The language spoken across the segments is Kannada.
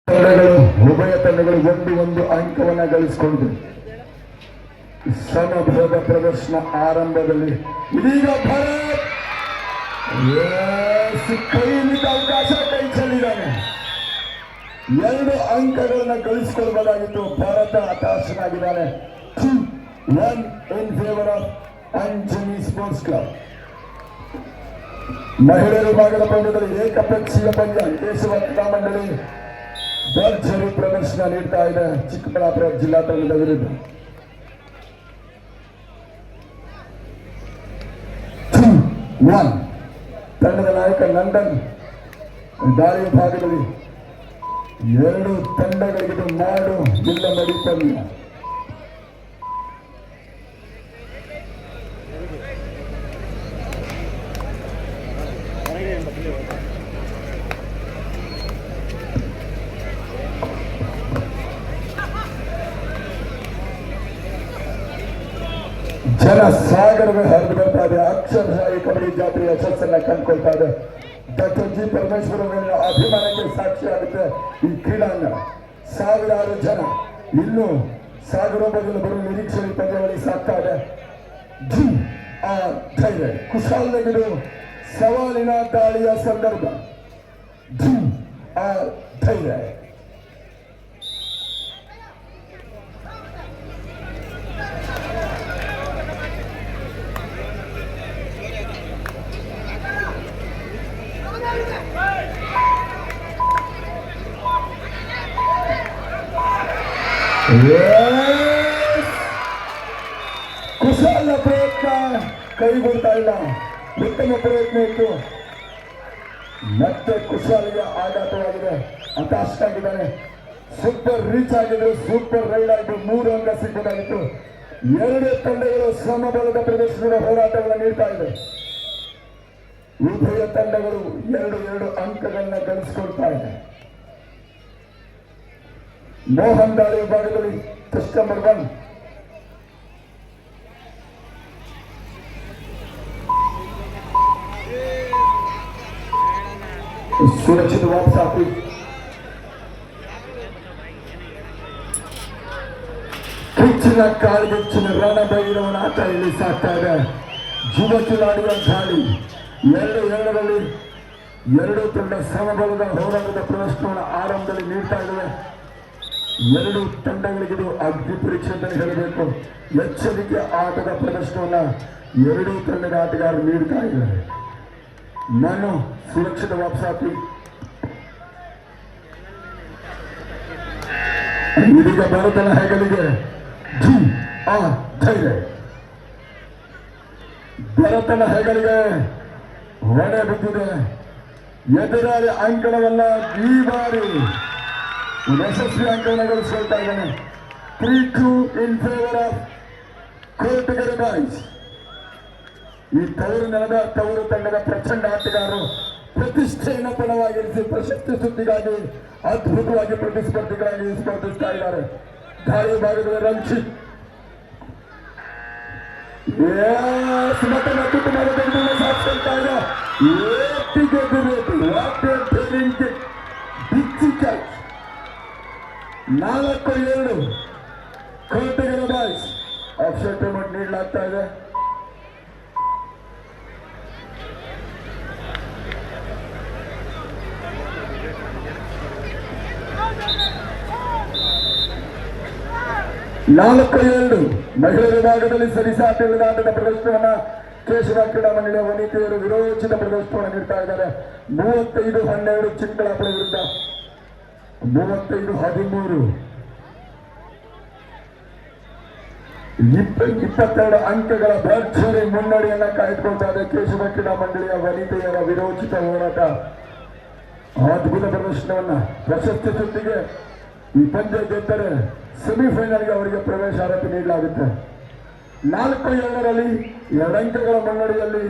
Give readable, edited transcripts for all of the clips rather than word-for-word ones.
ಉಭಯ ತಂಡಗಳು ಒಂದು ಅಂಕವನ್ನು ಗಳಿಸಿಕೊಂಡು ಸಮಬಲದ ಪ್ರದರ್ಶನ ಆರಂಭದಲ್ಲಿ ಇದೀಗ ಭಾರತ್ ಕೈಲಿದ್ದ ಅವಕಾಶ ಕೈ ಚೆಲ್ಲಿದ್ದಾನೆ. 2 ಅಂಕಗಳನ್ನು ಗಳಿಸಿಕೊಳ್ಬಹುದಾಗಿತ್ತು. ಭಾರತ ಹತಾಶನಾಗಿದ್ದಾನೆ. 2-1 in favour of Anjani sports club. ಮಹಿಳೆಯರ ವಿಭಾಗದ ಪಂದ್ಯದಲ್ಲಿ ಏಕಪಕ್ಷೀಯ ಪಂದ್ಯ ಕೇಶವ ಕ್ರೀಡಾ ಮಂಡಳಿ ಭರ್ಜರಿ ಪ್ರದರ್ಶನ ನೀಡ್ತಾ ಇದೆ ಚಿಕ್ಕಬಳ್ಳಾಪುರ ಜಿಲ್ಲಾ ತಂಡದ ವಿರುದ್ಧ. 2-1 ತಂಡದ ನಾಯಕ ನಂದನ್ ದಾಳಿ ವಿಭಾಗದಲ್ಲಿ 2 ತಂಡಗಳಿಗೆ ಮಾಡು ಇಲ್ಲ ಮಡಿ ಪಂದ್ಯ. ಜನ ಸಾಗರವೇ ಹರಿದು ಬರ್ತಾ ಇದೆ. ಅಕ್ಷರಶಃ ಈ ಕಬಡ್ಡಿ ಜಾತ್ರೆ ಯಶಸ್ಸನ್ನ ಕಂಡುಕೊಳ್ತಾ ಇದೆ. ಡಾಕ್ಟರ್ ಜಿ ಪರಮೇಶ್ವರ ಮೇಲಿನ ಅಭಿಮಾನಕ್ಕೆ ಸಾಕ್ಷಿಯಾಗುತ್ತೆ ಈ ಕ್ರೀಡಾಂಗಣ. ಸಾವಿರಾರು ಜನ ಇನ್ನೂ ಸಾಗರೋಪದಲ್ಲಿ ಬರುವ ನಿರೀಕ್ಷೆಯಲ್ಲಿ ಪಂದ್ಯಾವಳಿ ಸಾಗ್ತಾ ಇದೆ. ಧೈರ್ಯ ಕುಶಾಲನಗರು ಸವಾಲಿನ ದಾಳಿಯ ಸಂದರ್ಭ. ಧೈರ್ಯ ಕುಶಾಲ ಪ್ರಯತ್ನ ಕೈಗೊಳ್ತಾ ಇಲ್ಲ. ಉತ್ತಮ ಪ್ರಯತ್ನ ಇತ್ತು. ಮತ್ತೆ ಕುಶಾಲಿಗೆ ಆಘಾತವಾಗಿದೆ. ಹತಾಶನಾಗಿದ್ದಾನೆ. ಸೂಪರ್ ರೀಚ್ ಆಗಿದ್ರು. ಸೂಪರ್ ರೈಡ್ ಆಗಿದ್ದು 3 ಅಂಕ ಸಿಕ್ಕದಾಗಿತ್ತು. 2 ತಂಡಗಳು ಸಮಬಲದ ಪ್ರದರ್ಶನದ ಹೋರಾಟಗಳನ್ನು ನೀಡ್ತಾ ಇದೆ. ಉಭಯ ತಂಡಗಳು 2 ಅಂಕಗಳನ್ನ ಗಳಿಸಿಕೊಳ್ತಾ ಇದೆ. ಮೋಹನ್ ದಾಳಿ ವಿಭಾಗದಲ್ಲಿ ಟೆಸ್ಟ್ ನಂಬರ್ 1 ಸುರಕ್ಷಿತ ವಾಪಸ್ ಹಾಕಿ ಕಿಚ್ಚಿನ ಕಾಳಿಗೆಚ್ಚಿನ ರಣಭೈರವನ ಆಟ ಇಲ್ಲಿ ಸಾಕ್ತಾ ಇದೆ. ಜುಮಕಿಲಾಡಿಯ ದಾಳಿ 2-2ರಲ್ಲಿ 2 ತಂಡ ಸಮಬಲದ ಹೋರಾಟದ ಪ್ರದರ್ಶನವನ್ನು ಆರಂಭದಲ್ಲಿ ನೀಡ್ತಾ ಇದ್ದೇವೆ. 2 ತಂಡಗಳಿಗಿದು ಅಗ್ನಿ ಪರೀಕ್ಷೆ ಅಂತ ಹೇಳಬೇಕು. ಎಚ್ಚರಿಕೆ ಆಟದ ಪ್ರದರ್ಶನವನ್ನ 2 ತಂಡದ ಆಟಗಾರರು ನೀಡ್ತಾ ಇದ್ದಾರೆ. ನಾನು ಸುರಕ್ಷಿತ ವಾಪಸಾತಿ ಇದೀಗ ಭಾರತನ ಹೆಗಲಿಗೆ ಧೈರ್ಯ. ಭಾರತನ ಹೆಗಲಿಗೆ ಹೊಡೆ ಬಿದ್ದಿದೆ. ಎದುರಾಳಿ ಅಂಕಣವನ್ನ ಈ ಬಾರಿ ಯಶಸ್ವಿ ಅಂಕವನ್ನು ಗಳಿಸಿಕೊಳ್ತಾ ಇದ್ದಾನೆ. 3-2 ಇನ್ ಫೇವರ್ ಆಫ್ ಕೋಟಗೆರೆ ಬಾಯ್ಸ್. ಈ ತವರು ತಂಡದ ಪ್ರಚಂಡ ಆಟಗಾರರು ಪ್ರತಿಷ್ಠೆಯನ್ನು ಪಣವಾಗಿರಿಸಿ ಪ್ರಶಸ್ತಿ ಸುದ್ದಿಗಾಗಿ ಅದ್ಭುತವಾಗಿ ಪ್ರತಿಸ್ಪರ್ಧಿಗಳಾಗಿ ಸ್ಪರ್ಧಿಸ್ತಾ ಇದ್ದಾರೆ. ದಾಳಿ ಭಾಗದಲ್ಲಿ ರಂಜಿತ್ ಸಾಧಿಸ್ತಾ ಇದೆ. ಬಿಚ್ಚಿ catch. 4-2 Kotagere boys. Offset payment ನೀಡಲಾಗ್ತಾ ಇದೆ. ಮಹಿಳೆಯರ ವಿಭಾಗದಲ್ಲಿ ಸರಿಸಾಟಿ ಆಟದ ಪ್ರದರ್ಶನವನ್ನ ಕೇಶವ ಕ್ರೀಡಾ ಮಂಡಳಿಯ ವನಿತೆಯರು ವಿರೋಚಿತ ಪ್ರದರ್ಶನವನ್ನು ನೀಡ್ತಾ ಇದ್ದಾರೆ. 35-12 ಚಿಕ್ಕಬಳ್ಳಾಪುರ ವಿರುದ್ಧ 35-13. 22 ಅಂಕಗಳ ಭರ್ಜರಿ ಮುನ್ನಡೆಯನ್ನ ಕಾಯ್ದುಕೊಳ್ತಾ ಇದೆ ಕೇಶವ ಕ್ರೀಡಾ ಮಂಡಳಿಯ ವನಿತೆಯರ ವಿರೋಚಿತ ಹೋರಾಟ. ಅದ್ಭುತ ಪ್ರದರ್ಶನವನ್ನ ಪ್ರಶಸ್ತಿ ಸುತ್ತಿಗೆ ಈ ಪಂದ್ಯ ಗೆದ್ದರೆ ಸೆಮಿಫೈನಲ್ಗೆ ಅವರಿಗೆ ಪ್ರವೇಶಾರ್ಹತೆ ನೀಡಲಾಗುತ್ತೆ. 4-2ರಲ್ಲಿ 2 ಅಂಕಗಳ ಮುನ್ನಡೆಯಲ್ಲಿ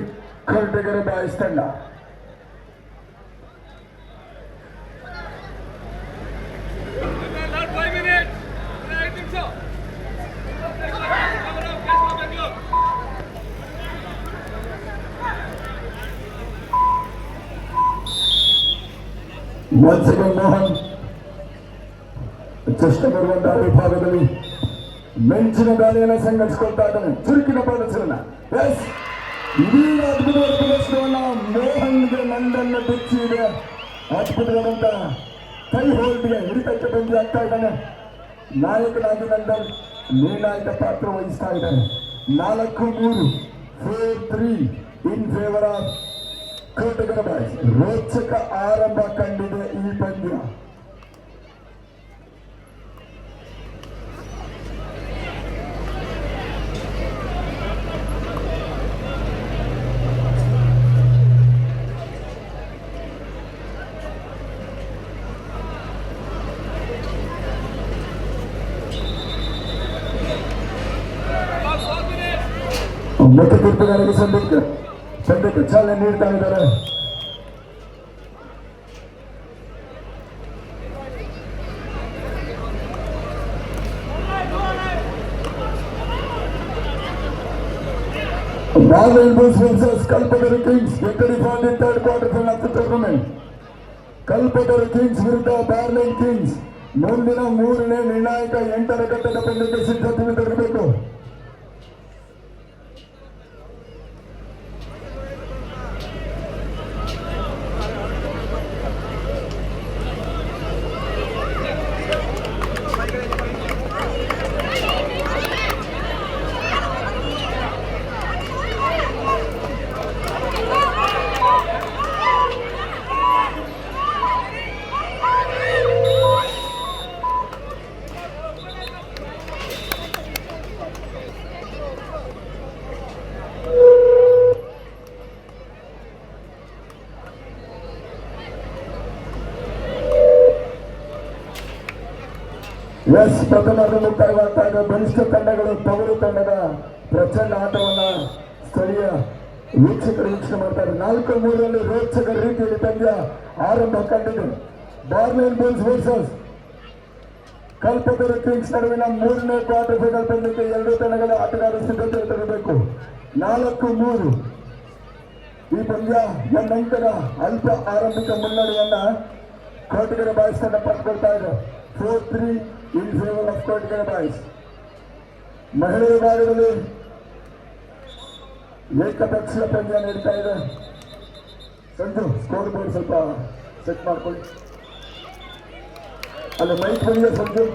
ಕೋಟಗೆರೆ ಬಾಯ್ಸ್ ತಂಡ. Once again, Mohan ಜಸ್ಟ್ ಬರುವಂತಹ ವಿಭಾಗದಲ್ಲಿ ಮೆಂಚಿನ ದಾಳಿಯನ್ನು ಸಂಘಟಿಸಿಕೊಳ್ತಾ ಇದ್ದಾನೆ. ಚುರುಕಿನ ಪ್ರದರ್ಶನ. ಎಸ್, ಇದೀಗ ಅದ್ಭುತವಾದ ಪ್ರದರ್ಶನವನ್ನ ಮೋಹನ್ಗೆ ನಂದನ್ನು ಬೆಚ್ಚಿದೆ. ಅದ್ಭುತವಾದಂತ ಕೈ ಹೋಲ್ಡ್ಗೆ ಹಿಡಿತಕ್ಕೆ ಬಂದಿ ಆಗ್ತಾ ಇದ್ದಾನೆ. ನಾಯಕನಾಗಿ ನಂದನ್ ನಿರ್ಣಾಯಕ ಪಾತ್ರ ವಹಿಸ್ತಾ ಇದ್ದಾನೆ. 4-3 4-3 ಇನ್ ಫೇವರ್ ಆಫ್ ಕೋಟೆಗರ ಬಾಯ್ಸ್. ರೋಚಕ ಆರಂಭ ಕಂಡಿದೆ ಈ ಪಂದ್ಯ. ಮತ್ತೆ ತೀರ್ಪುಗಾರರಿಗೆ ಸದ್ಯಕ್ಕೆ ಚಾಲನೆ ನೀಡ್ತಾ ಇದ್ದಾರೆ. Barley Bulls versus Kalpatari Kings. Get ready for the third quarter final of the tournament. Kalpatari Kings ವಿರುದ್ಧ Barley Kings. ಮುಂದಿನ 3ನೇ ನಿರ್ಣಾಯಕ 8ರ ಘಟ್ಟದ ಪಂದ್ಯಕ್ಕೆ ಸಿದ್ಧತೆ ನಡೆಸಬೇಕು. ಎಸ್, ಪ್ರಥಮದ ಮುಕ್ತಾಯವಾದಾಗ ಬಲಿಷ್ಠ ತಂಡಗಳು ತೊಗರು ತಂಡದ ಪ್ರಚಂಡ ಆಟವನ್ನ ಸ್ಥಳೀಯ ವೀಕ್ಷಕರು ವೀಕ್ಷಣೆ ಮಾಡ್ತಾರೆ. 4-3ರಲ್ಲಿ ರೋಚಕ ರೀತಿಯಲ್ಲಿ ಪಂದ್ಯ ಆರಂಭ ಕಂಡಿದೆ. ಬಾರ್ಲಿನ್ ಬುಲ್ಸ್ ವರ್ಸಸ್ ಕಲ್ಪತರು ಕಿಂಗ್ಸ್ ನಡುವಿನ 3ನೇ ಕ್ವಾರ್ಟರ್ ಫೈನಲ್ ಪಂದ್ಯಕ್ಕೆ ಎರಡೂ ತಂಡಗಳ ಆಟಗಾರರು ಸಿದ್ಧತೆ ತೆಗೆದುಬೇಕು. 4-3 ಈ ಪಂದ್ಯ ಎಂಟರ ಅಲ್ಪ ಆರಂಭಿಕ ಮುನ್ನಡೆಯನ್ನ ಕೋಟೆಗೆರೆ ಬಾಯ್ಸ್ ತಂಡ ಪಡೆದುಕೊಳ್ತಾ ಇದೆ. 4-3 ಇನ್ ಫೇವರ್ ಆಫ್ ಕೋಟೆಗೆರೆ ಬಾಯ್ಸ್. ಮಹಿಳೆಯ ವಿಭಾಗದಲ್ಲಿ ಏಕಪಕ್ಷೀಯ ಪಂದ್ಯ ನಡೀತಾ ಇದೆ. ಸಂಜು, ಸ್ಕೋರ್ ಬೋರ್ಡ್ ಸ್ವಲ್ಪ ಸೆಟ್ ಮಾಡ್ಕೊಳ್ಳಿ. ಅಲ್ಲಿ ಮೈಕ್ ಬಂದಿದೆ ಸಂಜು.